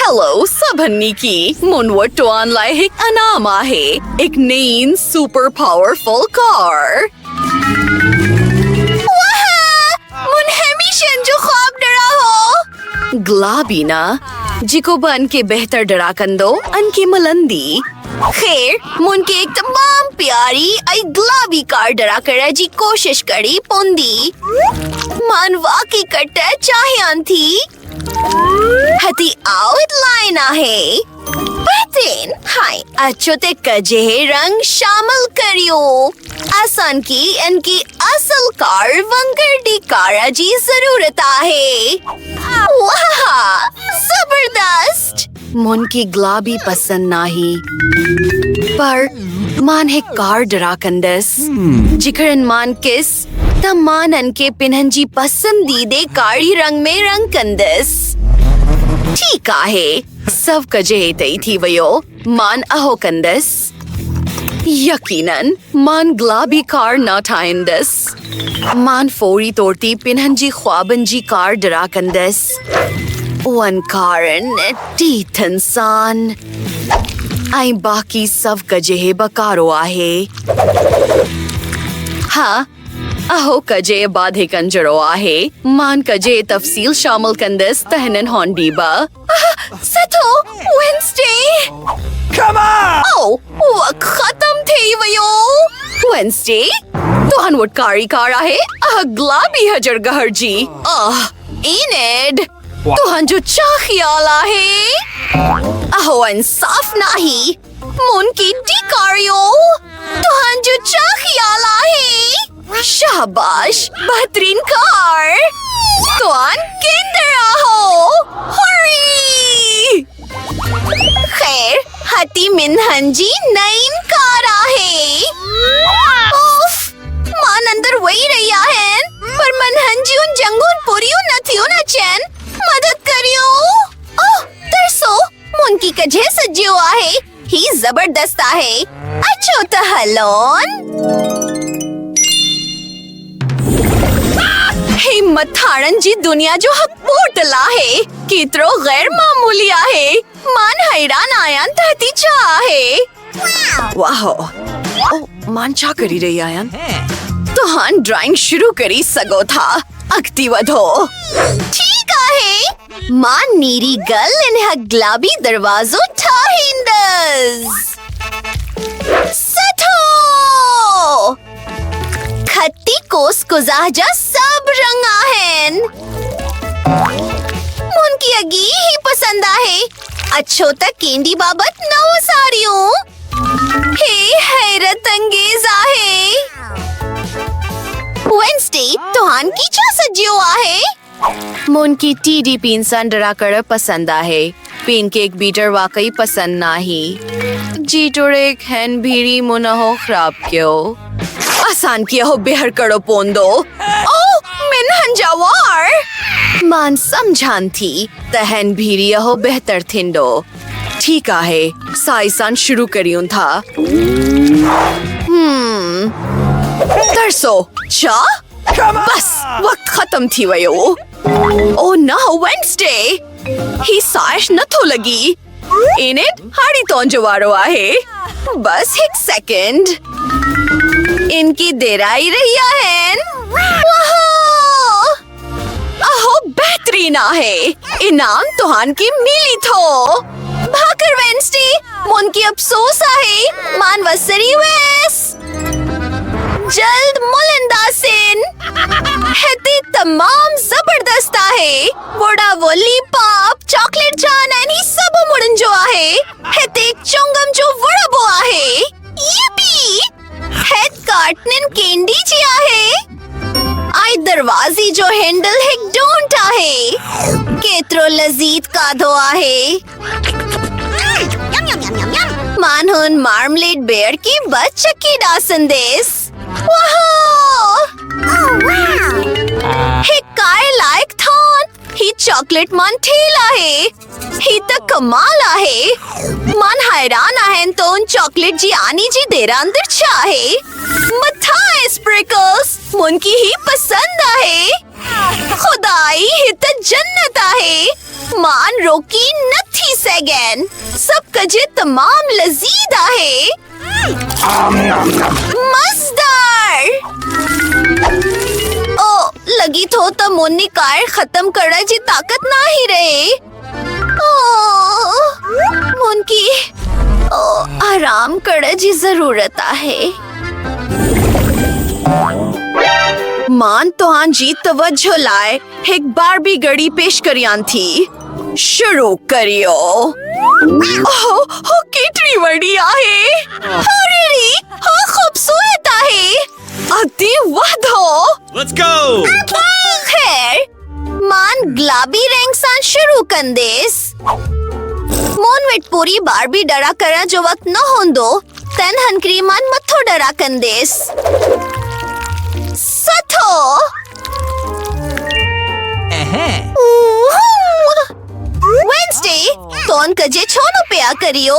Hello sabhaniki, munwattu online hik anama hai, ek nain super powerful car. Mun hamishan jo ख्वाब डरा हो गुलाबी ना जिको बन के बेहतर डरा कंदो अनकी मलंदी खैर मुन के एक तमाम प्यारी आई गुलाबी कार डरा कर जी कोशिश करी पोंदी मानवा की कट्टा चाहिए थी हती आउट लाइन आहे बेहतरीन हाय अच्छो ते कजे रंग शामिल करियो आसान की इनकी असल कार वंगरडी कार जी जरूरत आहे वाह जबरदस्त मुन की गुलाबी पसंद नाही पर मान है कार डरा कंदस जिकरन मान किस तमान अनके पिनहंजी पसंदीदे कारी रंग में रंग कंदस ठीक आहे सब कजे तई थी वयो मान अहो कंदस यकीनन मान गुलाबी कार ना ठाइंदस मान फोरी तोड़ती पिनहंजी ख्वाबंजी कार डरा कंदस वन कारण टीथ इंसान आई बाकी सब कजे बकारो आहे हाँ अहो कजे बाधे कंजरो आहे मान कजे तफसील शामिल कंदस तहनन होंडीबा सतो वेंसडे Come on! ओ वक्त खत्म थे वयो वेंसडे तो हनवट कारी कार आहे गुलाबी हजर गहर जी इनेड तो हन जो चा ख्याल आहे अहो इंसाफ नाही मुन की डी कारियो तो हन जो चा ख्याल आहे शाबाश बेहतरीन कार तो अन केंद्र आहो हरी खैर हती मिनहंजी नईन कार आहे उफ मान अंदर वही रही है पर मनहंजी उन जंगून पुरियो न थियो न चैन मदद करियो ओह तरसो मुन की कजे सज्जियो आहे ही जबरदस्त आहे अच्छो तहलोन हिम्मत थाड़न जी दुनिया जो हक पोर्टल आहे कितरो गैर मामूली आहे मान हैरान आयान तहती चा आहे वाह ओ मान चा करी रही आयान तो हान ड्राइंग शुरू करी सगो था अक्ति वधो ठीक आहे मान नीरी गल इन्ह गुलाबी दरवाजो ठाहिंदस सठो खत्ती कोस कुजाहजा सब रंग आहेन मुन की अगी ही पसंद आहे अच्छो तक केंडी बाबत नव साड़ियों हे हैरत अंगेज आहे वेंसडे तोहान की चा सज्जियो आहे मुन की टीडी पीन संडरा कर पसंद आहे पीन केक बीटर वाकई पसंद नाही जी टोरे हैन भीरी मुनहो खराब क्यों आसान किया हो बेहर करो पोंदो ओ मिनहन जवार मान समझान थी तहन भीरी हो बेहतर थिंडो ठीक आहे साइसान शुरू करियूं था तरसो चा बस वक्त खत्म थी वयो ओ ना वेंसडे ही साइश न थो लगी इनेट हाड़ी तो जवारो आहे बस एक सेकंड इनकी देर आई रही है अहो बेहतरीन आहे इनाम तोहान की मिली थो भाकर वेंसडे मुन की अफसोस आहे मान वसरी वेस जल्द मुलंदासिन हेती तमाम जबरदस्त आहे वोडा वोली पाप चॉकलेट जान आणि सब मुडन जो आहे हेती चुंगम जो वड़ा बो आहे यपी हेड कार्टनन कैंडी जी आहे आई दरवाजी जो हैंडल है डोंट आहे केत्रो लजीज कादो आहे मानहुन मार्मलेड बेयर की बच चकी डा संदेश हे काय लायक थान ही चॉकलेट मान ठेल आहे ही तर कमाल आहे मान हैरान आहे तो उन चॉकलेट जी आनी जी देरा अंदर छा आहे मथा स्प्रिकल्स मुन की ही पसंद आहे खुदाई ही तर जन्नत आहे मान रोकी नथी सेगन सब कजे तमाम लजीदा है मजेदार। ओ लगी थो तो मुन्नी कार खत्म करा जी ताकत ना ही रहे। मुन की आराम करा जी जरूरत है। मान तो हाँ जी तवज्जो लाए एक बारबी गड़ी पेश करियान थी। शुरू करियो। हो कितनी बढ़िया है। अरे रे हाँ खूबसूरत है। अति वादो। Let's go! खैर मान गुलाबी रंग सान शुरू कंदेस। मोन वेट पूरी बारबी डरा करा जो वक्त न होंदो तन हनकरी मान मथो डरा कंदेस। सथो वेंसडे तोन कजे छोनो पिया करियो।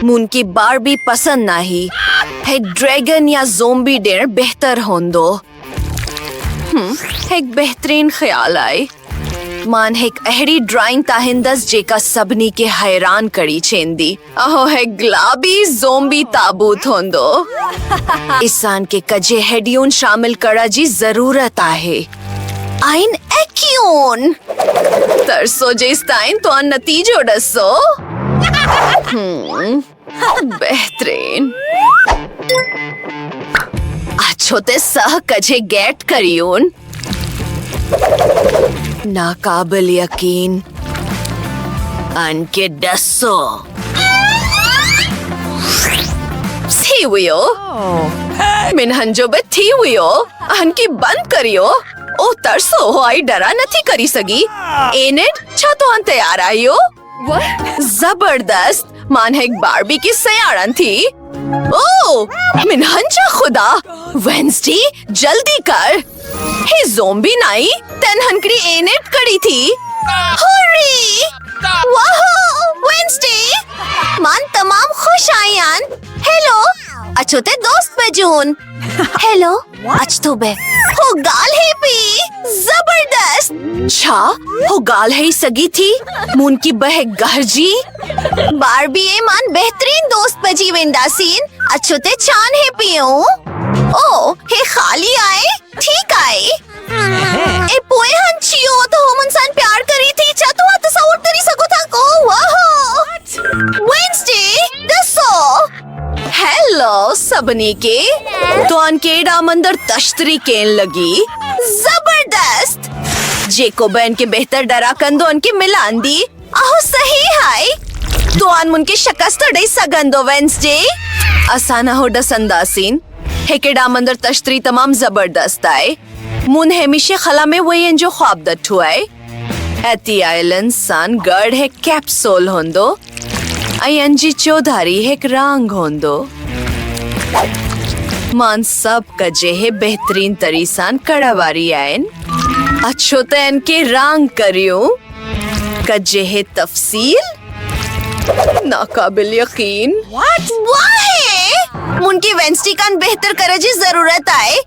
मुन की बारबी पसंद नहीं है। ड्रैगन या ज़ोंबी डेर बेहतर होंदो। एक बेहतरीन ख्याल आए। मान एक अहड़ी ड्राइंग ताहिंदस जेका सबनी के हैरान करी चेंदी। अहो है गुलाबी ज़ोंबी ताबूत होंदो। इसान के कजे हेडियोन शामिल करा जी जरूरत आहे। आइन एक्यून तरसो जेस्ताइन तो अन नतीजो डसो। बेहतरीन अच्छोते सह कजे गेट करियोन। नाकाबिल यकीन अनके डसो सी हुयो मिनहंजो बे थी हुयो अनकी बंद करियो। ओ तरसो हो आई डरा नथी करी सगी। एनेट छा तो अन तैयार आयो। जबरदस्त मान है एक बारबी की सयारन थी। ओ मिनहंजा खुदा वेंसडे जल्दी कर। हे ज़ोंबी नाई तन हनकरी एनेट करी थी। हुर्री वाह वेंसडे मान तमाम खुश आयान। हेलो अच्छोते दोस्त बजून। हेलो आज तो बे हो गाल है पी जबरदस्त। छा हो गाल है सगी थी मुन की बह गहरजी। बारबी ए मान बेहतरीन दोस्त बजी वेंदासीन। अच्छोते चान है पियो। ओ हे खाली आए ठीक आए। ए पोए हंचियो तो हम इंसान प्यार करी थी चातुआ तस्वीर तरी सको था को। वाह वेंसडे दसो। हेलो सबनी के तो अनकेडा मंदर तश्तरी केन लगी। जबरदस्त जेको बहन के बेहतर डरा कंदो अनके मिलान दी। आहो सही है तो अन मुन के शकस्त डे सगंदो वेंसडे आसाना हो डसंदासीन। हेकेडा मंदर तश्तरी तमाम जबरदस्त आए। मुन हमेशा खला में वही जो ख्वाब दट्ठू आए। एती आइलैंड सान गर्ड है कैप्सूल होंदो। अयंजी चौधारी एक रांग होंदो। मान सब कजे है बेहतरीन तरीसान कड़ावारी आयन। अच्छो तैन के रांग करियो कजे है तफसील नाकाबिल यकीन। वाह मुनकी वेंसडे कान बेहतर करे जी जरूरत आए।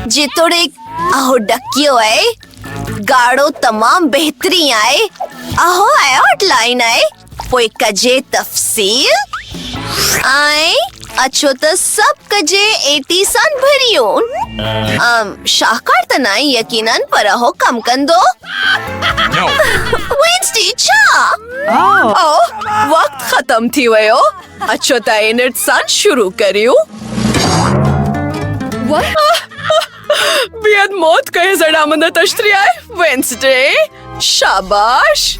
जे तोड़े आहो डकियो आए गाड़ो तमाम बेहतरी आए। आहो आउटलाइन आए पोई कजे तफसील आए। अच्छो तो सब कजे 80 सन भरियोन। शाहकार तनाई यकीनन पर हो कम कंदो। वेंसडे चा ओ वक्त खत्म थी वयो। अच्छो ताइनेट सन शुरू करियो। बेहद मौत कहे जड़ा मंदा तश्तरी आए वेंसडे शाबाश।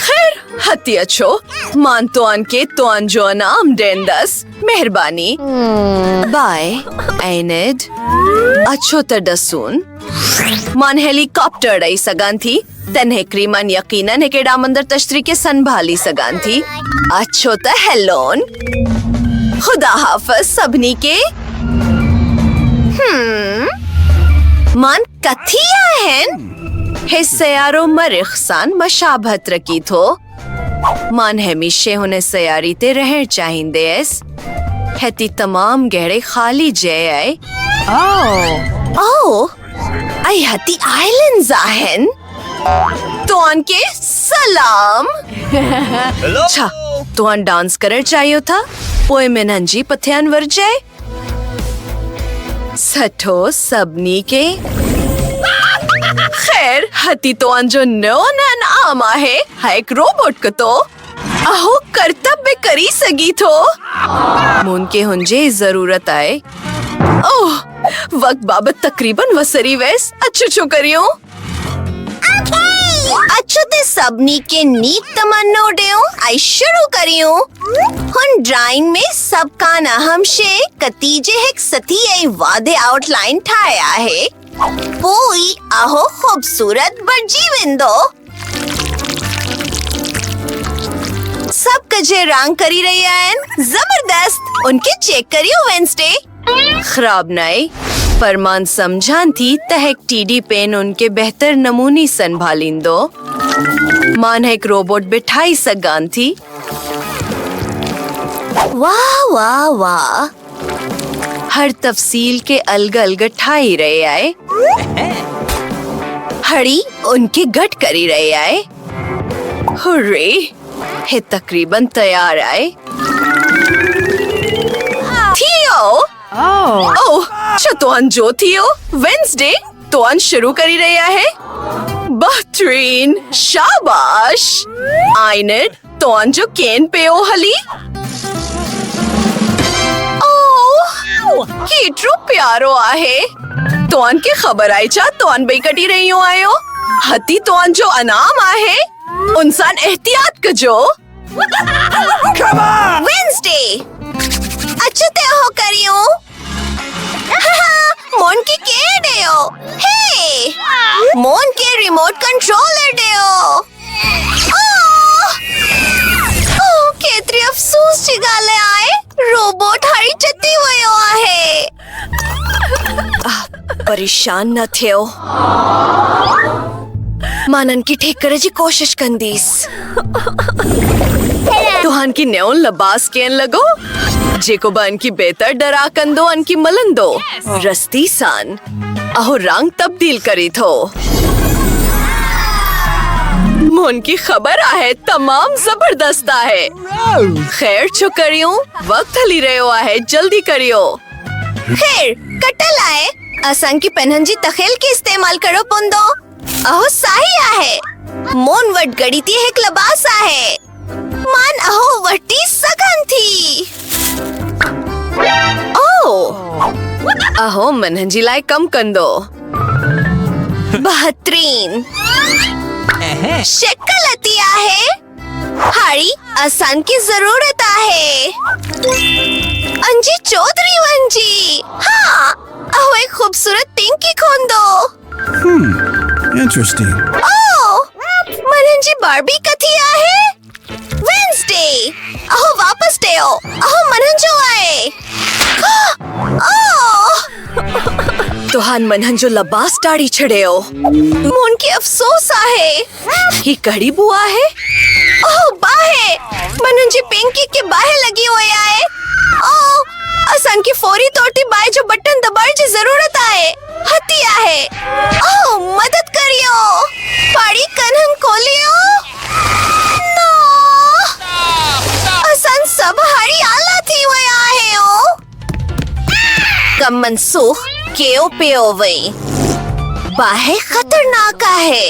खैर हती अच्छो मान तो अन के तो अन जो नाम डेंडस मेहरबानी। बाय एनेड अच्छो तडसून मान हेलीकॉप्टर आई सगान थी तन हेकरी मान यकीनन हेकेडा मंदर तश्तरी के संभाली सगान थी। अच्छो त हेलोन खुदा हाफिज सबनी के। मान कथिया हैं हिस्सेयारो मरिखसान मशाबहत रखी थो। मान हमेशे होने सयारी ते रहर चाहिंदे एस। हेती तमाम गहरे खाली जय आए। ओ आई हती आइलैंड्स आहन तो तोहन के सलाम। छा तोहन डांस कर चाहिए था पोए में नंजी पथियान वर जाए सठो सबनी के खैर हती तोहन जो नो नन आमा है एक रोबोट को तो अहो कर्तव्य करी सगी थो मुन के हुंजे जरूरत आए ओह वक्त बाबत तकरीबन वसरी वैस अच्छो छो करियो अच्छो ते सबनी के नीक तमन्नो डेओ आई शुरू करियो हुन ड्राइंग में सब कान अहम शे कतीजे एक सती आई वादे आउटलाइन ठाया है पोई आहो खूबसूरत बर्जी विंदो सब कजे रंग करी रही है जबरदस्त उनके चेक करियो वेंसडे खराब नहीं परमान समझान थी तहक टीडी पेन उनके बेहतर नमूनी संभालिंदो मान एक रोबोट बिठाई सगान थी वाह वाह वाह हर तफसील के अलग अलग ठाई रहे आए हड़ी उनके गट करी रहे आए हुर्रे है तकरीबन तैयार आए थियो ओह तोहन जो थियो वेंसडे तोहन शुरू करी रहा है बेहतरीन शाबाश आइनेड तोहन जो केन पे ओ हली ओह कितरो प्यारो आहे तोहन के खबर आई चा तोहन बेकटी रही हो आयो हती तोहन जो अनाम आहे उनसान एहतियात कजो वेंसडे अच्छा ते हो करियो मोन की के डेओ हे मोन के रिमोट कंट्रोलर डेओ ओ केतरी अफसोस चिगाले आए रोबोट हरी चत्ती वयो आहे परेशान न थियो मानन की ठीक करे जी कोशिश कंदीस तुहान की न्योन लबास केन लगो जेको बन की बेहतर डरा कंदो अन की मलंदो रस्ती सान अहो रंग तब्दील करी थो मोन की खबर आहे तमाम जबरदस्त आहे खैर छो करियो वक्त हली रहो आहे जल्दी करियो खैर कटल आए असंग की पेनहंजी तखेल के इस्तेमाल करो पुंदो अहो सही आहे मोन वट गड़ी थी एक लबास आहे मान अहो वटी सगन थी अहो मनहंजी लाए कम कंदो बेहतरीन शक्ल अती आहे हाड़ी आसान की जरूरत आहे अंजी चौधरी वंजी हाँ अहो एक खूबसूरत पिंकी खोंदो Interesting. मनहंजी बार्बी कथी आहे वेंसडे अहो वापस डेओ अहो मनहंजो आए तोहान मनहंजो लबास डाड़ी छड़ेओ मोन की अफसोस आहे ही कड़ी बुआ है ओह बाहे मनहंजी पिंकी के बाहे लगी हुई आए ओह असन की फौरी तोटी बाय जो बटन दबाए जी जरूरत आए हती आहे ओह मदद करियो पाड़ी कन्हन खोलियो असन सब हारी आला थी हुई आहे ओ कम मनसूख केओ पेओ वई बाहे खतरनाक आहे